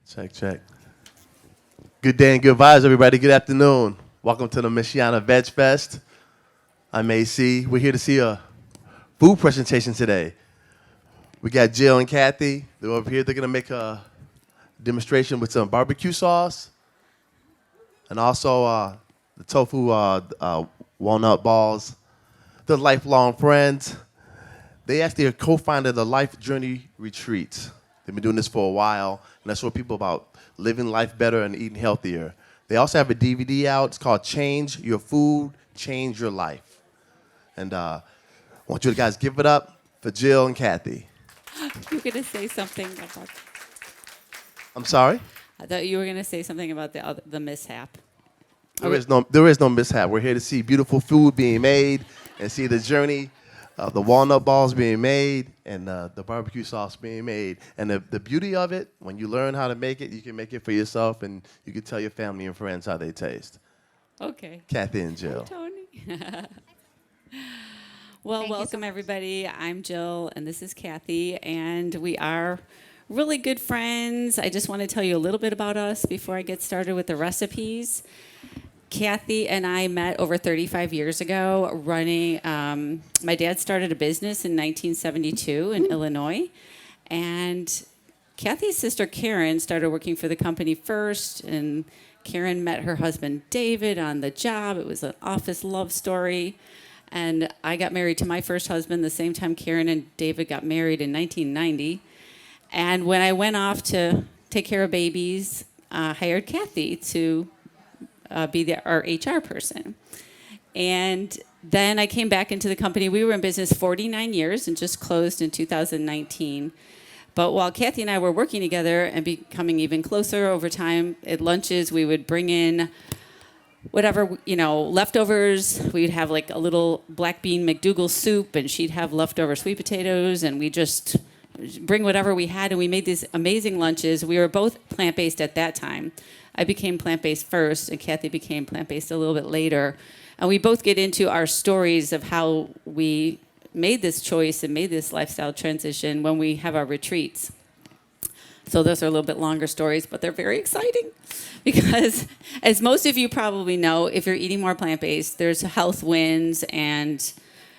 Check, check. Good day and good vibes, everybody. Good afternoon. Welcome to the Michiana VegFest. I'm AC. We're here to see a food presentation today. We got Jill and Kathy. They're over here. They're going to make a demonstration with some barbecue sauce and also the tofu walnut balls. They're lifelong friends. They actually co-founded the Life Journey Retreats. They've been doing this for a while, and that's for people about living life better and eating healthier. They also have a DVD out. It's called Change Your Food, Change Your Life. And I want you guys to give it up for Jill and Kathy. You were going to say something about... I'm sorry? I thought you were going to say something about the mishap. There is no mishap. We're here to see beautiful food being made and see the journey of the walnut balls being made and the barbecue sauce being made. And the beauty of it, when you learn how to make it, you can make it for yourself and you can tell your family and friends how they taste. Okay. Kathy and Jill. Hi, Tony. Well, welcome everybody. I'm Jill and this is Kathy, and we are really good friends. I just want to tell you a little bit about us before I get started with the recipes. Kathy and I met over 35 years ago running, my dad started a business in 1972 in Illinois, and Kathy's sister Karen started working for the company first, and Karen met her husband David on the job. It was an office love story, and I got married to my first husband the same time Karen and David got married in 1990, and when I went off to take care of babies, I hired Kathy to be our HR person. And then I came back into the company. We were in business 49 years and just closed in 2019. But while Kathy and I were working together and becoming even closer over time, at lunches we would bring in whatever, leftovers. We'd have like a little black bean McDougal soup, and she'd have leftover sweet potatoes, and we just bring whatever we had, and we made these amazing lunches. We were both plant-based at that time. I became plant-based first, and Kathy became plant-based a little bit later. And we both get into our stories of how we made this choice and made this lifestyle transition when we have our retreats. So those are a little bit longer stories, but they're very exciting because, as most of you probably know, if you're eating more plant-based, there's health wins, and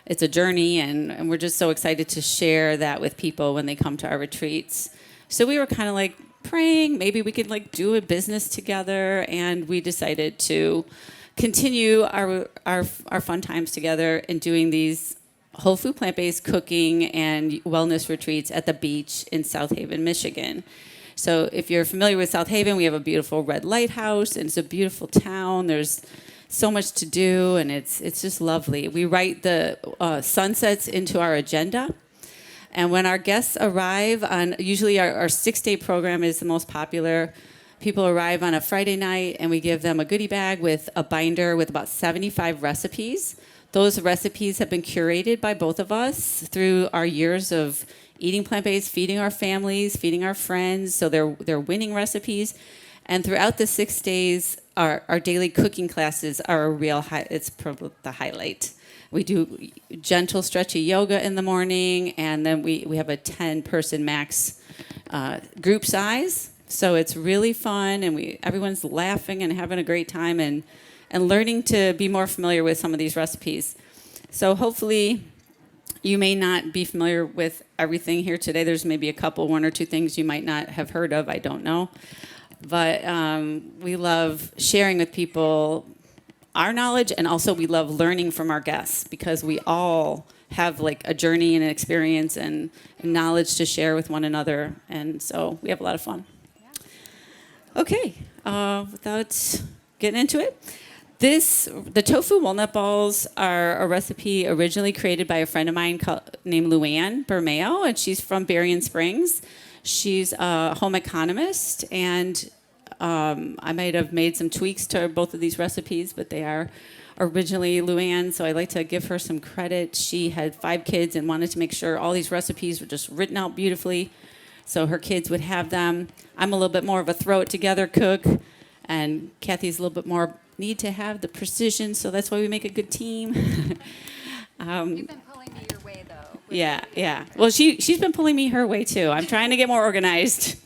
it's a journey, and we're just so excited to share that with people when they come to our retreats. So we were kind of like praying maybe we could like do a business together, and we decided to continue our fun times together in doing these whole food plant-based cooking and wellness retreats at the beach in South Haven, Michigan. So if you're familiar with South Haven, we have a beautiful red lighthouse, and it's a beautiful town. There's so much to do, and it's just lovely. We write the sunsets into our agenda. And when our guests arrive usually our 6-day program is the most popular. People arrive on a Friday night, and we give them a goodie bag with a binder with about 75 recipes. Those recipes have been curated by both of us through our years of eating plant-based, feeding our families, feeding our friends. So they're winning recipes. And throughout the 6 days, our daily cooking classes are a real it's probably the highlight. We do gentle, stretchy yoga in the morning, and then we have a 10-person max group size. So it's really fun, and everyone's laughing and having a great time and learning to be more familiar with some of these recipes. So hopefully you may not be familiar with everything here today. There's maybe one or two things you might not have heard of. I don't know. But we love sharing with people our knowledge, and also we love learning from our guests because we all have like a journey and an experience and knowledge to share with one another, and so we have a lot of fun. Okay, without getting into it, the Tofu-Walnut balls are a recipe originally created by a friend of mine named Luann Bermeo, and she's from Berrien Springs. She's a home economist, and I might have made some tweaks to both of these recipes, but they are originally Luann, so I'd like to give her some credit. She had 5 kids and wanted to make sure all these recipes were just written out beautifully so her kids would have them. I'm a little bit more of a throw-it-together cook, and Kathy's a little bit more need to have the precision, so that's why we make a good team. You've been pulling me your way, though. Yeah. Well, she's been pulling me her way, too. I'm trying to get more organized.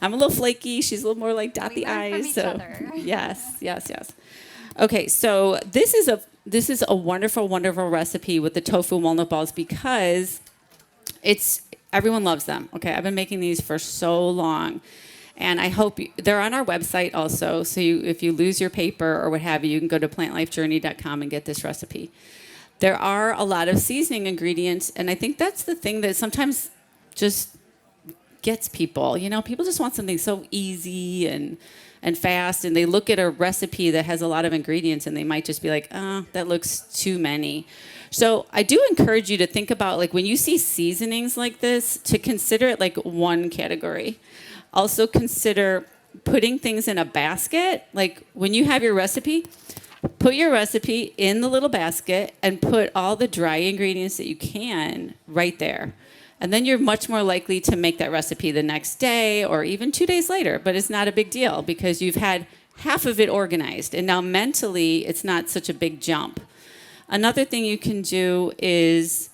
I'm a little flaky. She's a little more like dot We the learn from I's. each So other. yes. Okay, so this is a wonderful, wonderful recipe with the tofu walnut balls because everyone loves them. Okay, I've been making these for so long. And I hope they're on our website also. So if you lose your paper or what have you, you can go to plantlifejourney.com and get this recipe. There are a lot of seasoning ingredients, and I think that's the thing that sometimes just gets people. You know, people just want something so easy and fast, and they look at a recipe that has a lot of ingredients, and they might just be like, "Oh, that looks too many." So I do encourage you to think about, like, when you see seasonings like this, to consider it like one category. Also consider putting things in a basket. Like when you have your recipe, put your recipe in the little basket and put all the dry ingredients that you can right there. And then you're much more likely to make that recipe the next day or even 2 days later. But it's not a big deal because you've had half of it organized. And now mentally, it's not such a big jump. Another thing you can do is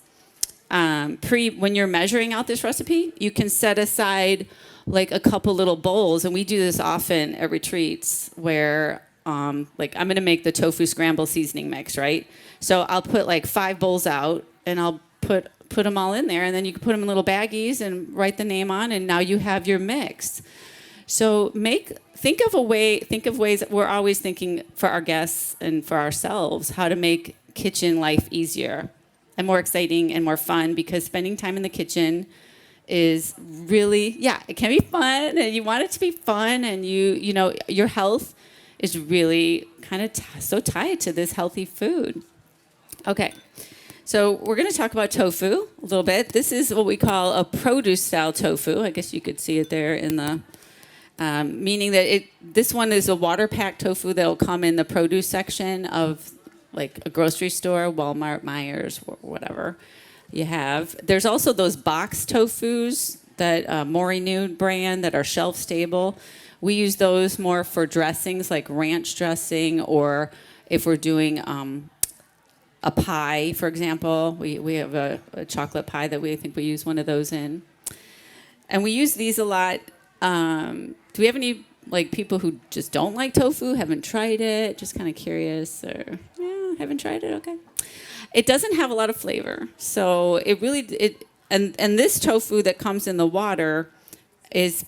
when you're measuring out this recipe, you can set aside like a couple little bowls, and we do this often at retreats where like I'm going to make the tofu scramble seasoning mix, right? So I'll put like 5 bowls out, and I'll put them all in there, and then you can put them in little baggies and write the name on, and now you have your mix. So think of ways. We're always thinking for our guests and for ourselves how to make kitchen life easier and more exciting and more fun, because spending time in the kitchen is really, it can be fun, and you want it to be fun, and you know your health is really kind of so tied to this healthy food. Okay, so we're going to talk about tofu a little bit. This is what we call a produce style tofu. I guess you could see it there in the meaning that this one is a water packed tofu that will come in the produce section of like a grocery store, Walmart, Myers, whatever you have. There's also those box tofus that Morinu brand that are shelf stable. We use those more for dressings like ranch dressing, or if we're doing a pie, for example. We have a chocolate pie that I think we use one of those in. And we use these a lot. Do we have any like people who just don't like tofu, haven't tried it, just kind of curious, or haven't tried it? Okay. It doesn't have a lot of flavor, so and this tofu that comes in the water is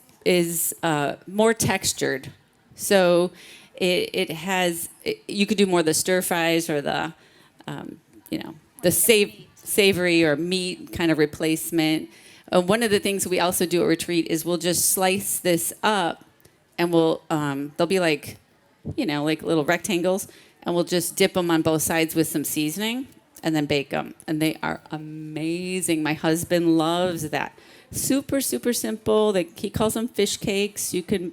more textured. So you could do more of the stir fries or the savory or meat kind of replacement. One of the things we also do at retreat is we'll just slice this up, and they'll be like little rectangles, and we'll just dip them on both sides with some seasoning and then bake them. And they are amazing. My husband loves that. Super, super simple. He calls them fish cakes. You can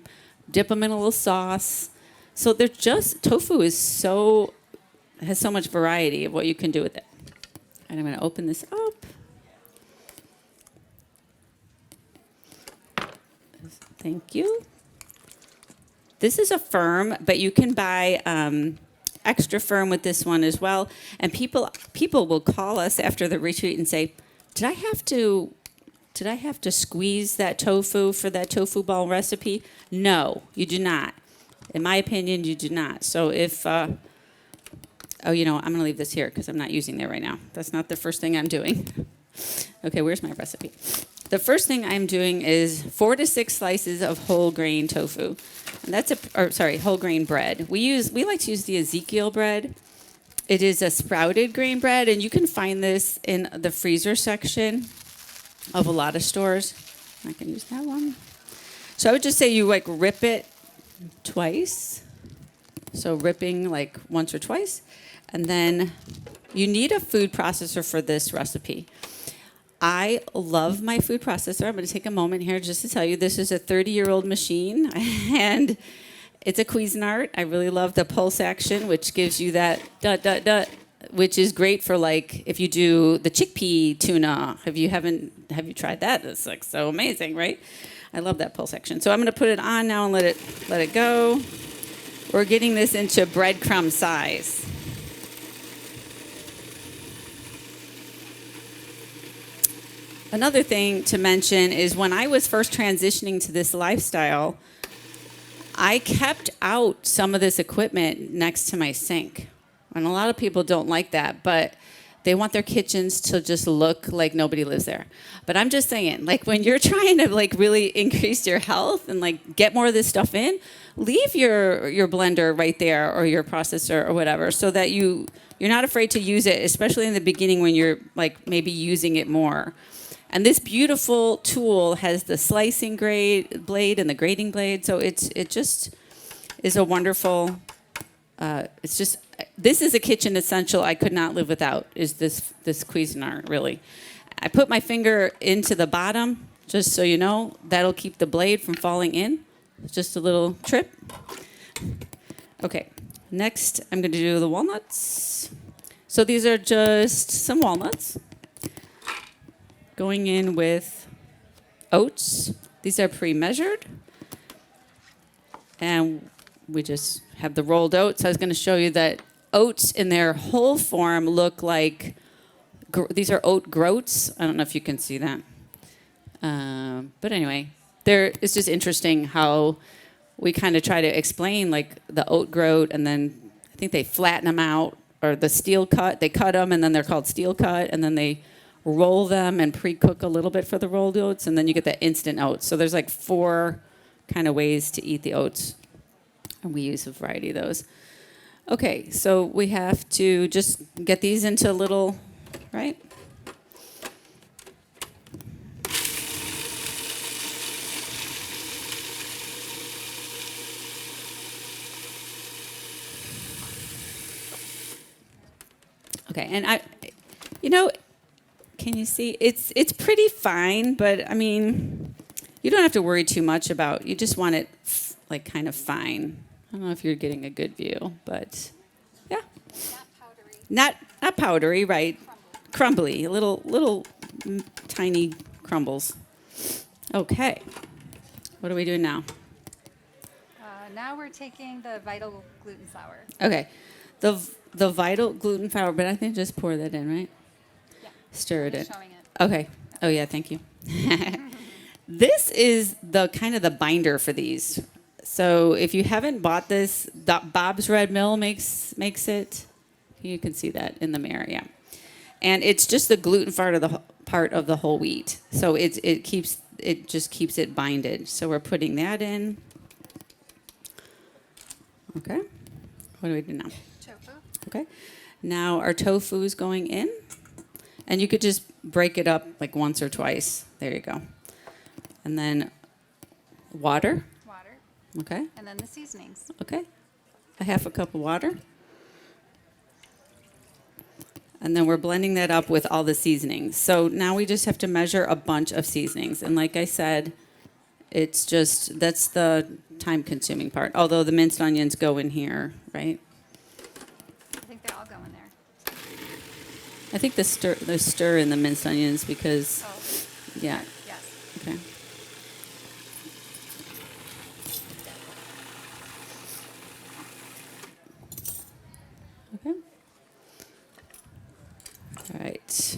dip them in a little sauce. So tofu has so much variety of what you can do with it. And I'm going to open this up. Thank you. This is a firm, but you can buy extra firm with this one as well. And people will call us after the retreat and say, did I have to squeeze that tofu for that tofu ball recipe? No, you do not. In my opinion, you do not. So if, I'm going to leave this here because I'm not using that right now. That's not the first thing I'm doing. Okay, where's my recipe? The first thing I'm doing is 4 to 6 slices of whole grain tofu. And whole grain bread. We like to use the Ezekiel bread. It is a sprouted grain bread, and you can find this in the freezer section of a lot of stores. I can use that one. So I would just say you rip it twice. So ripping once or twice. And then you need a food processor for this recipe. I love my food processor. I'm going to take a moment here just to tell you this is a 30-year-old machine, and it's a Cuisinart. I really love the pulse action, which gives you that which is great for if you do the chickpea tuna. Have you tried that? It's so amazing, right? I love that pulse action. So I'm going to put it on now and let it go. We're getting this into breadcrumb size. Another thing to mention is when I was first transitioning to this lifestyle, I kept out some of this equipment next to my sink. And a lot of people don't like that, but they want their kitchens to just look like nobody lives there. But I'm just saying, like when you're trying to like really increase your health and like get more of this stuff in, leave your blender right there or your processor or whatever so that you're not afraid to use it, especially in the beginning when you're like maybe using it more. And this beautiful tool has the slicing blade and the grating blade, so it just is a wonderful. This is a kitchen essential I could not live without. Is this Cuisinart really? I put my finger into the bottom, just so you know. That'll keep the blade from falling in. Just a little trip. Okay, next I'm going to do the walnuts. So these are just some walnuts. Going in with oats. These are pre-measured. And we just have the rolled oats. I was going to show you that oats in their whole form look like, these are oat groats. I don't know if you can see that. But anyway, it's just interesting how we kind of try to explain like the oat groat, and then I think they flatten them out, or the steel cut. They cut them, and then they're called steel cut, and then they roll them and pre-cook a little bit for the rolled oats, and then you get the instant oats. So there's like 4 kind of ways to eat the oats, and we use a variety of those. Okay, so we have to just get these into little, right? Okay, and can you see? It's pretty fine, but I mean, you don't have to worry too much about. You just want it like kind of fine. I don't know if you're getting a good view, but yeah. Not powdery. Not powdery, right? Crumbly, little tiny crumbles. Okay. What are we doing now? Now we're taking the Vital gluten flour. Okay. The Vital gluten flour, but I think just pour that in, right? Yeah. Stir it in. Showing it. Okay. Oh yeah, thank you. This is the kind of the binder for these. So if you haven't bought this, Bob's Red Mill makes it. You can see that in the mirror, yeah. And it's just the gluten part of the whole wheat. So it just keeps it binded. So we're putting that in. Okay. What do we do now? Tofu. Okay. Now our tofu is going in. And you could just break it up like once or twice. There you go. And then water. Water. Okay. And then the seasonings. Okay. A half a cup of water. And then we're blending that up with all the seasonings. So now we just have to measure a bunch of seasonings. And like I said, that's the time-consuming part. Although the minced onions go in here, right? I think they all go in there. I think the stir in the minced onions because, Oh, yeah. yes. Okay. Okay. All right.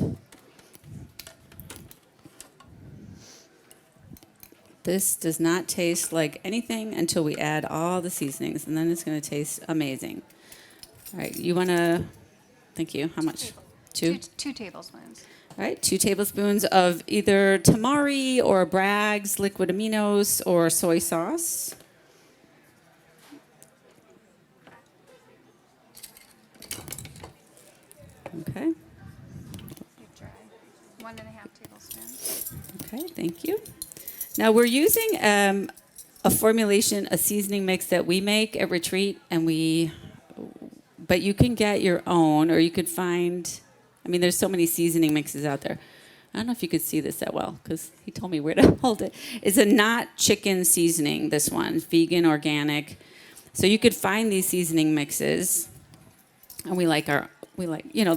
This does not taste like anything until we add all the seasonings, and then it's going to taste amazing. All right, you want to, thank you, how much? Two? Two tablespoons. All right, 2 tablespoons of either tamari or Bragg's liquid aminos or soy sauce. Okay. Keep dry. 1.5 tablespoons. Okay, thank you. Now we're using a formulation, a seasoning mix that we make at Retreat, but you can get your own, or you could find. I mean, there's so many seasoning mixes out there. I don't know if you could see this that well because he told me where to hold it. It's a not chicken seasoning. This one, vegan, organic. So you could find these seasoning mixes, and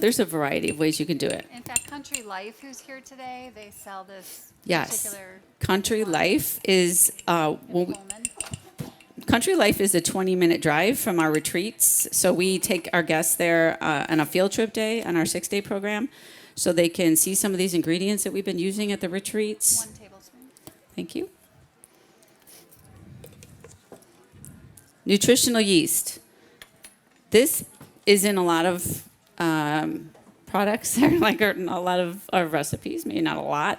there's a variety of ways you can do it. In fact, Country Life, who's here today, they sell this Yes. particular Country one. Life is Coleman. Country Life is a 20-minute drive from our retreats. So we take our guests there on a field trip day on our 6-day program. so they can see some of these ingredients that we've been using at the retreats. 1 tablespoon. Thank you. Nutritional yeast. This is in a lot of products, like a lot of recipes, maybe not a lot.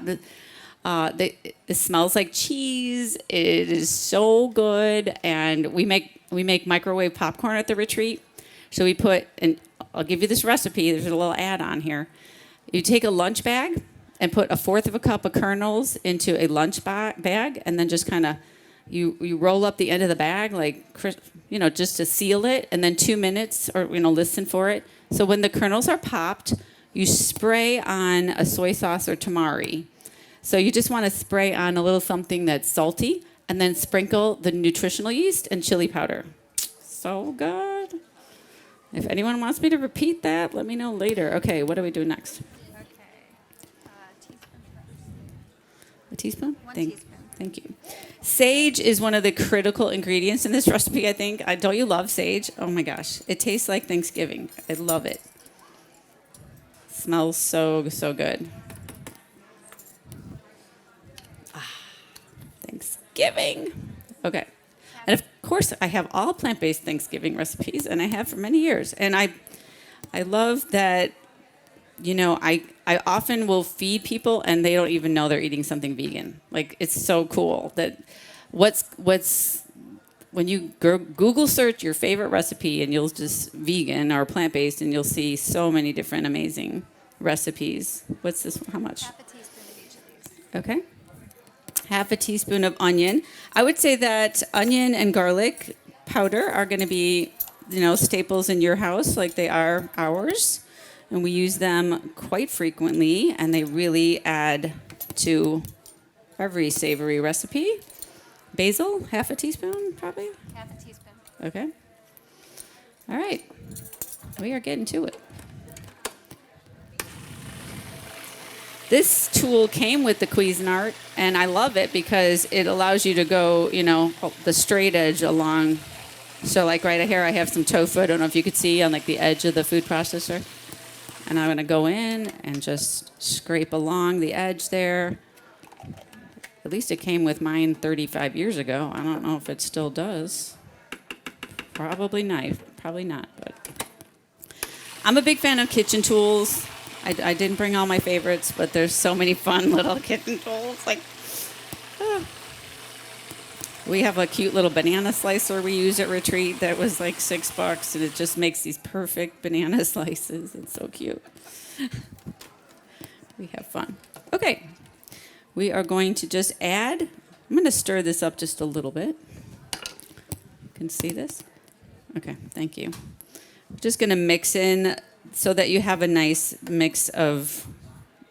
It smells like cheese. It is so good, and we make microwave popcorn at the retreat. So we put, and I'll give you this recipe. There's a little add-on here. You take a lunch bag and put 1/4 cup of kernels into a lunch bag, and then just kind of you roll up the end of the bag, like, just to seal it, and then 2 minutes, or listen for it. So when the kernels are popped, you spray on a soy sauce or tamari. So you just want to spray on a little something that's salty, and then sprinkle the nutritional yeast and chili powder. So good. If anyone wants me to repeat that, let me know later. Okay, what do we do next? Okay. Teaspoon first. A teaspoon? 1 teaspoon. Thank you. Sage is one of the critical ingredients in this recipe, I think. Don't you love sage? Oh my gosh. It tastes like Thanksgiving. I love it. Smells so, so good. Thanksgiving. Okay. And of course, I have all plant-based Thanksgiving recipes, and I have for many years. And I love that, I often will feed people, and they don't even know they're eating something vegan. Like, it's so cool that when you Google search your favorite recipe, and you'll just vegan or plant-based, and you'll see so many different amazing recipes. What's this? How much? 1/2 teaspoon of each of these. Okay. 1/2 teaspoon of onion. I would say that onion and garlic powder are going to be, staples in your house like they are ours. And we use them quite frequently, and they really add to every savory recipe. Basil, 1/2 teaspoon, probably? 1/2 teaspoon. Okay. All right. We are getting to it. This tool came with the Cuisinart, and I love it because it allows you to go, the straight edge along. So, like right here, I have some tofu. I don't know if you could see on, like, the edge of the food processor. And I'm going to go in and just scrape along the edge there. At least it came with mine 35 years ago. I don't know if it still does. Probably not. But I'm a big fan of kitchen tools. I didn't bring all my favorites, but there's so many fun little kitchen tools. We have a cute little banana slicer we use at retreat that was like $6, and it just makes these perfect banana slices. It's so cute. We have fun. Okay. We are going to just add, I'm going to stir this up just a little bit. You can see this? Okay, thank you. Just going to mix in so that you have a nice mix of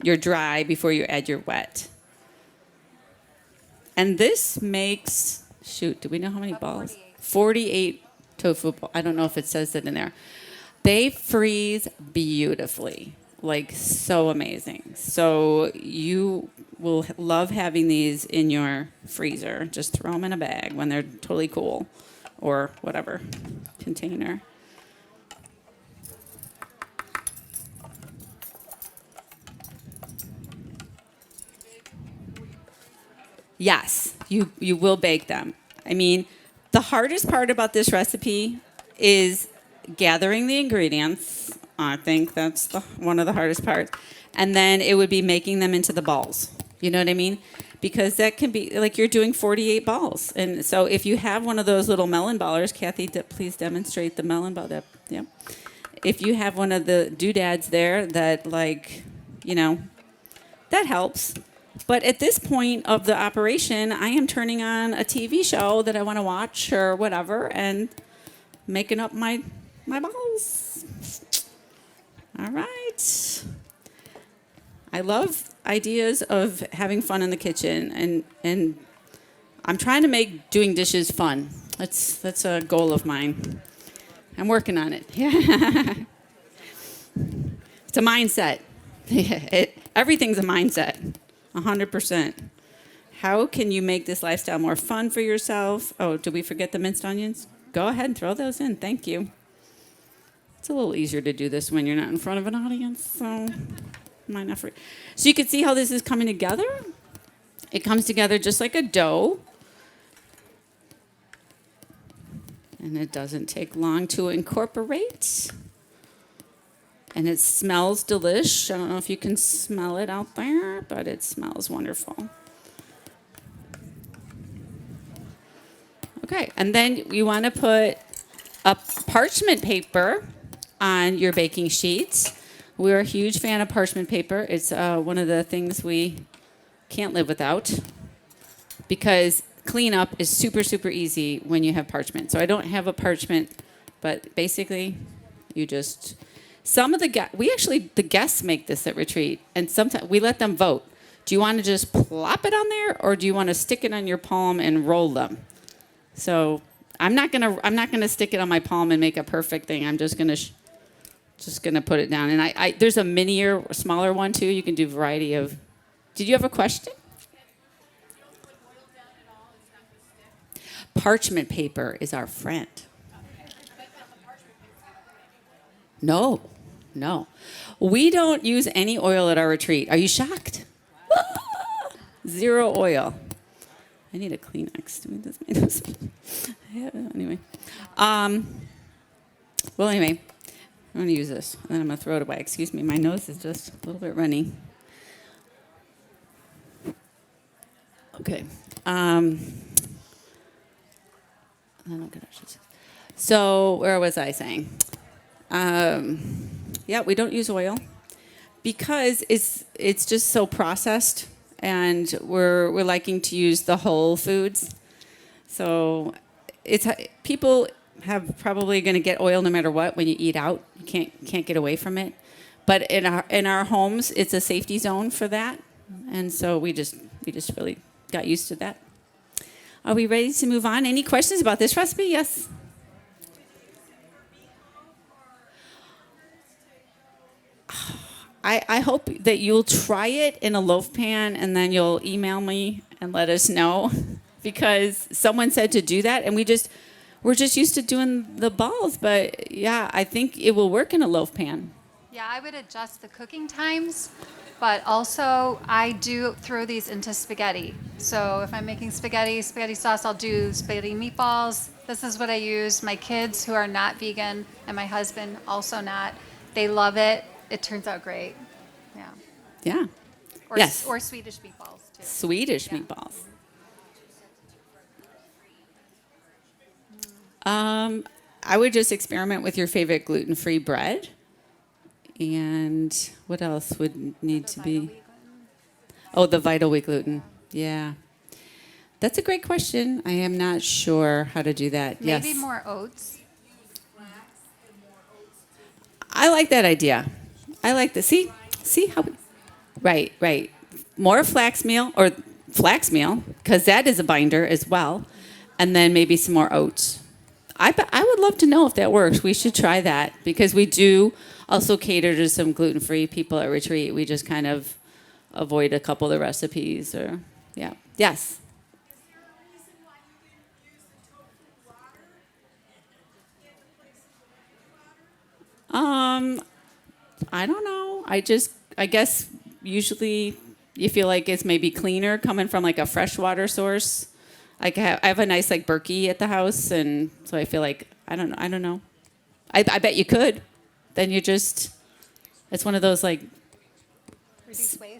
your dry before you add your wet. And this makes, do we know how many balls? 48 tofu balls. I don't know if it says that in there. They freeze beautifully, like so amazing. So you will love having these in your freezer. Just throw them in a bag when they're totally cool, or whatever container. Yes, you will bake them. I mean, the hardest part about this recipe is gathering the ingredients. I think that's one of the hardest parts. And then it would be making them into the balls. You know what I mean? Because that can be, like, you're doing 48 balls. And so if you have one of those little melon ballers, Kathy, please demonstrate the melon ball. Yeah. If you have one of the doodads there that, that helps. But at this point of the operation, I am turning on a TV show that I want to watch or whatever and making up my balls. All right. I love ideas of having fun in the kitchen, and I'm trying to make doing dishes fun. That's a goal of mine. I'm working on it. It's a mindset. Everything's a mindset. 100%. How can you make this lifestyle more fun for yourself? Oh, did we forget the minced onions? Go ahead and throw those in. Thank you. It's a little easier to do this when you're not in front of an audience. So Mine not for. So you can see how this is coming together. It comes together just like a dough. And it doesn't take long to incorporate. And it smells delish. I don't know if you can smell it out there, but it smells wonderful. Okay, and then you want to put a parchment paper on your baking sheets. We're a huge fan of parchment paper. It's one of the things we can't live without because cleanup is super, super easy when you have parchment. So I don't have a parchment, but basically you just, the guests make this at retreat, and sometimes we let them vote. Do you want to just plop it on there, or do you want to stick it on your palm and roll them? So I'm not gonna stick it on my palm and make a perfect thing. I'm just gonna put it down. And I there's a minier, smaller one too. You can do a variety of. Did you have a question? Parchment paper is our friend. No. We don't use any oil at our retreat. Are you shocked? 0 oil. I need a Kleenex. Anyway. Well, anyway, I'm going to use this, and then I'm going to throw it away. Excuse me, my nose is just a little bit runny. Okay. So where was I saying? Yeah, we don't use oil because it's just so processed, and we're liking to use the whole foods. So people have probably going to get oil no matter what when you eat out. You can't get away from it. But in our homes, it's a safety zone for that, and so we just really got used to that. Are we ready to move on? Any questions about this recipe? Yes. I hope that you'll try it in a loaf pan and then you'll email me and let us know, because someone said to do that, and we're just used to doing the balls. But yeah, I think it will work in a loaf pan. Yeah, I would adjust the cooking times, but also I do throw these into spaghetti. So if I'm making spaghetti sauce, I'll do spaghetti meatballs. This is what I use. My kids, who are not vegan, and my husband also not, they love it. It turns out great. Yeah. Yeah. Or Swedish meatballs too. Swedish meatballs. I would just experiment with your favorite gluten-free bread. And what else would need to be? Oh, the vital wheat gluten. Yeah. That's a great question. I am not sure how to do that. Maybe yes. more oats. I like that idea. I like the see how right. More flax meal, because that is a binder as well, and then maybe some more oats. I would love to know if that works. We should try that, because we do also cater to some gluten-free people at retreat. We just kind of avoid a couple of the recipes, or yeah. Yes. I don't know. I guess usually you feel like it's maybe cleaner coming from like a freshwater source. Like I have a nice like Berkey at the house, and so I feel like I don't know. I bet you could. Then it's one of those like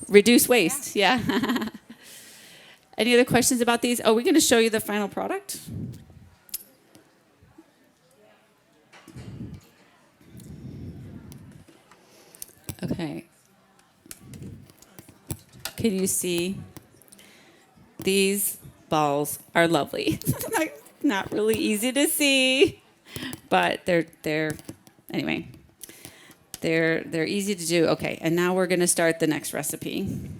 reduce waste. Yeah. Any other questions about these? Oh, we're going to show you the final product. Okay. Can you see? These balls are lovely. Not really easy to see, but they're anyway. They're easy to do. Okay, and now we're going to start the next recipe.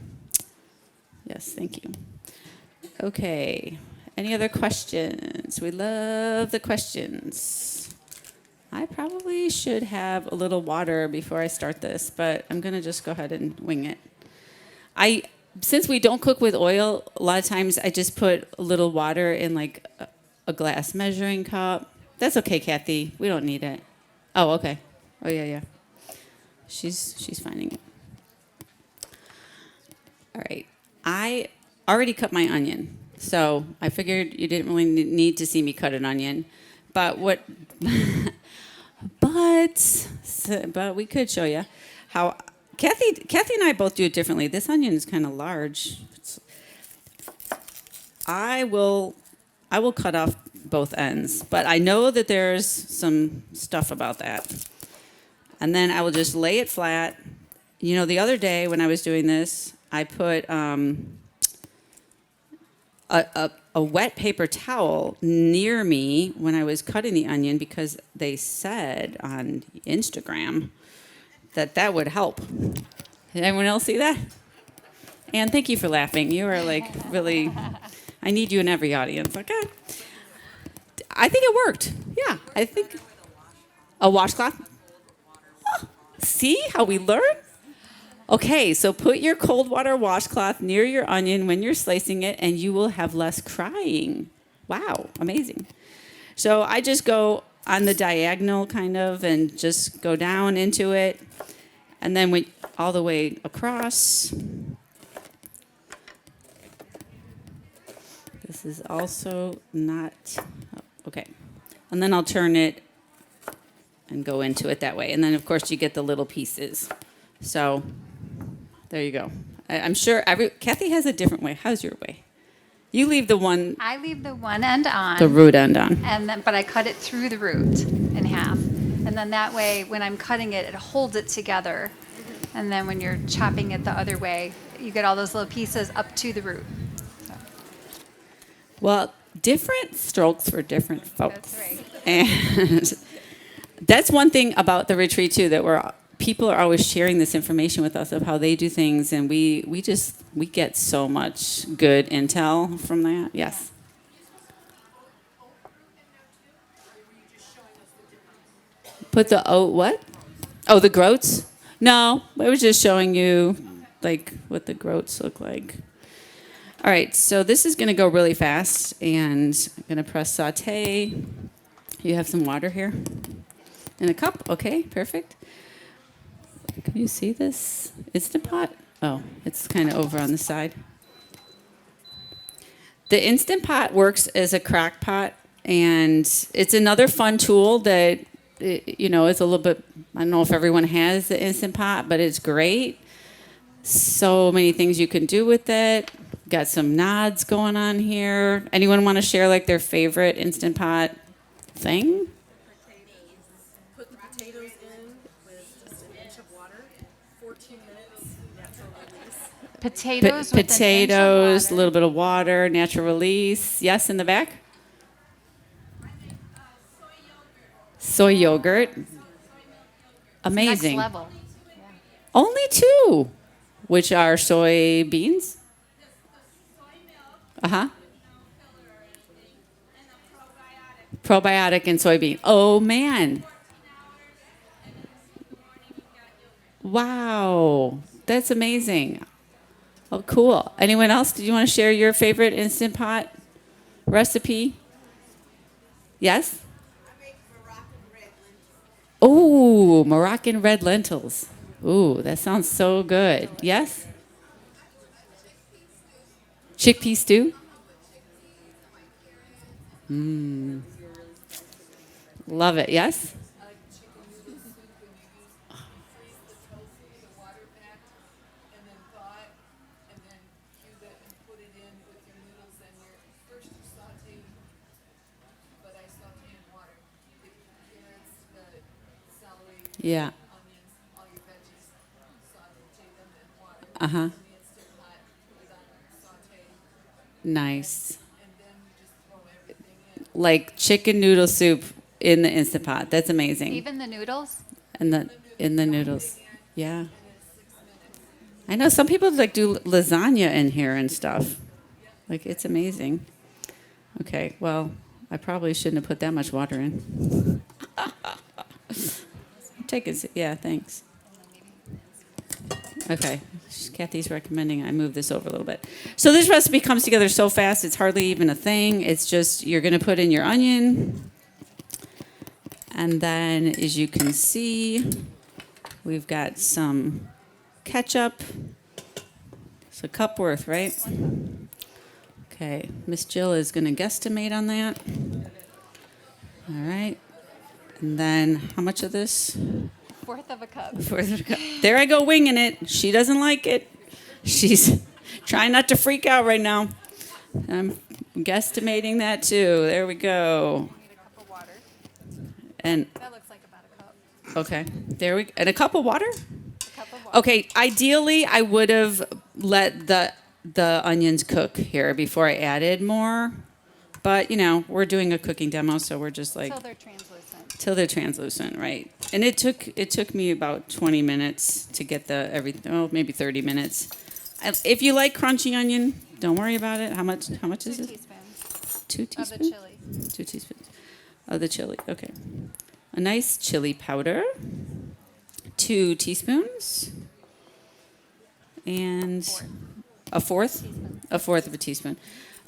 Yes, thank you. Okay. Any other questions? We love the questions. I probably should have a little water before I start this, but I'm going to just go ahead and wing it. Since we don't cook with oil, a lot of times I just put a little water in like a glass measuring cup. That's okay, Kathy. We don't need it. Oh, okay. Oh, yeah. She's finding it. All right. I already cut my onion, so I figured you didn't really need to see me cut an onion. But what? but we could show you how Kathy and I both do it differently. This onion is kind of large. I will cut off both ends, but I know that there's some stuff about that. And then I will just lay it flat. You know, the other day when I was doing this, I put a wet paper towel near me when I was cutting the onion because they said on Instagram that would help. Did anyone else see that? And thank you for laughing. You are like really, I need you in every audience, okay? I think it worked. Yeah, I think. A washcloth? Oh, see how we learn? Okay, so put your cold water washcloth near your onion when you're slicing it, and you will have less crying. Wow, amazing. So I just go on the diagonal kind of and just go down into it, and then all the way across. This is also not, okay. And then I'll turn it and go into it that way. And then, of course, you get the little pieces. So there you go. I'm sure Kathy has a different way. How's your way? You leave the one. I leave the one end on. The root end on. But I cut it through the root in half. And then that way, when I'm cutting it, it holds it together. And then when you're chopping it the other way, you get all those little pieces up to the root. Well, different strokes for different folks. That's right. And that's one thing about the retreat too, that people are always sharing this information with us of how they do things, and we get so much good intel from that. Yes. Put the oat what? Oh, the groats? No, I was just showing you like what the groats look like. All right, so this is going to go really fast, and I'm going to press saute. You have some water here in a cup. Okay, perfect. Can you see this Instant Pot? Oh, it's kind of over on the side. The Instant Pot works as a crock pot, and it's another fun tool that, you know, it's a little bit, I don't know if everyone has the Instant Pot, but it's great. So many things you can do with it. Got some nods going on here. Anyone want to share like their favorite Instant Pot thing? Put the potatoes in with just an inch of water, 14 minutes, natural release. Potatoes, Potatoes, a little bit of water, natural release. Yes, in the back? Soy yogurt. Amazing. Next level. Only 2, which are soybeans. Uh-huh. Probiotic and soybean. Oh, man. Wow. That's amazing. Oh, cool. Anyone else? Do you want to share your favorite Instant Pot recipe? Yes? I make Moroccan red lentils. Oh, Moroccan red lentils. Ooh, that sounds so good. Yes? Chickpea stew? Love it. Yes? Yeah. Uh-huh. Nice. Like chicken noodle soup in the Instant Pot. That's amazing. Even the noodles? In the noodles. Yeah. I know some people like do lasagna in here and stuff. Like it's amazing. Okay, well, I probably shouldn't have put that much water in. Take it. Yeah, thanks. Okay, Kathy's recommending I move this over a little bit. So this recipe comes together so fast, it's hardly even a thing. It's just you're going to put in your onion. And then, as you can see, we've got some ketchup, It's a cup worth, right? Okay, Miss Jill is going to guesstimate on that. All right. And then how much of this? Fourth of a cup. There I go winging it. She doesn't like it. She's trying not to freak out right now. I'm guesstimating that too. There we go. Need a cup of water. And That looks like about a cup. okay, there we and a cup of water. A cup of water. Okay, ideally I would have let the onions cook here before I added more, but you know we're doing a cooking demo, so we're just like Till they're translucent. till they're translucent, right? And it took me about 20 minutes to get the everything. Oh, maybe 30 minutes. If you like crunchy onion, don't worry about it. How much is 2 it? teaspoons 2 of the teaspoons. chili. 2 teaspoons of the chili. Okay. A nice chili powder. 2 teaspoons. And a fourth of a teaspoon.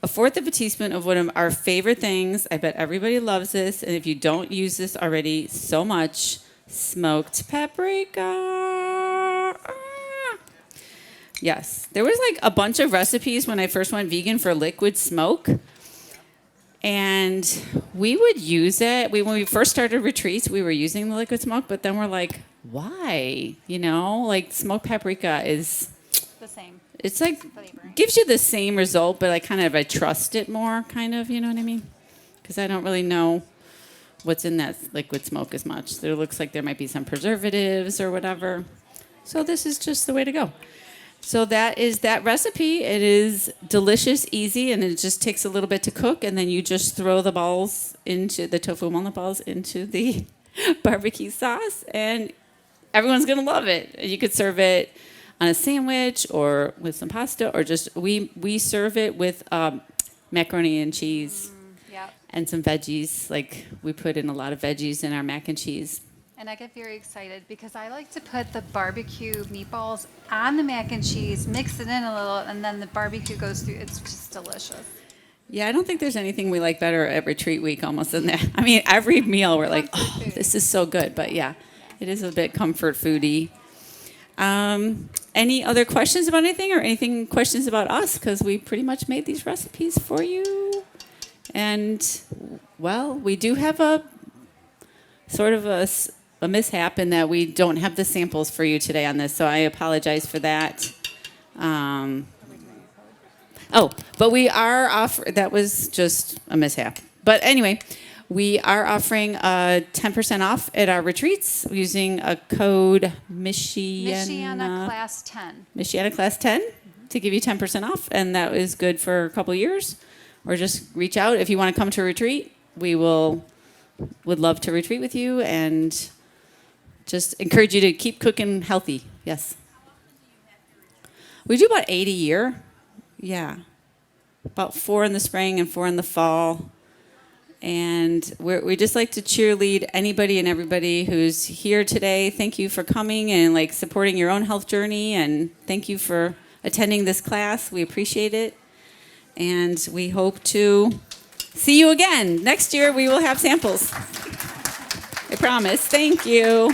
A fourth of a teaspoon of one of our favorite things. I bet everybody loves this. And if you don't use this already so much, smoked paprika. Yes. There was like a bunch of recipes when I first went vegan for liquid smoke. And we would use it. When we first started retreats, we were using the liquid smoke, but then we're like, why? You know, like smoked paprika is, The same. it's like, Flavor. gives you the same result, but I trust it more, kind of, you know what I mean? Because I don't really know what's in that liquid smoke as much. There looks like there might be some preservatives or whatever. So this is just the way to go. So that is that recipe. It is delicious, easy, and it just takes a little bit to cook. And then you just throw the balls into the tofu-walnut balls into the barbecue sauce, and everyone's gonna love it. You could serve it on a sandwich or with some pasta, or just we serve it with macaroni and cheese Yep. and some veggies. Like we put in a lot of veggies in our mac and cheese. And I get very excited because I like to put the barbecue meatballs on the mac and cheese, mix it in a little, and then the barbecue goes through. It's just delicious. Yeah, I don't think there's anything we like better at retreat week almost than that. I mean, every meal we're like, Comfort oh, food. this is so good. But yeah, it is a bit comfort foody. Any other questions about anything or anything questions about us? Because we pretty much made these recipes for you. And, well, we do have a sort of a mishap in that we don't have the samples for you today on this. So I apologize for that. But we are that was just a mishap. But anyway, we are offering 10% off at our retreats using a code Michiana Class 10. Michiana Class 10 to give you 10% off. And that is good for a couple years. Or just reach out. If you want to come to a retreat, would love to retreat with you and just encourage you to keep cooking healthy. Yes. We do about 8 a year. Yeah. About 4 in the spring and 4 in the fall. And we just like to cheerlead anybody and everybody who's here today. Thank you for coming and like supporting your own health journey. And thank you for attending this class. We appreciate it. And we hope to see you again. Next year we will have samples. I promise. Thank you.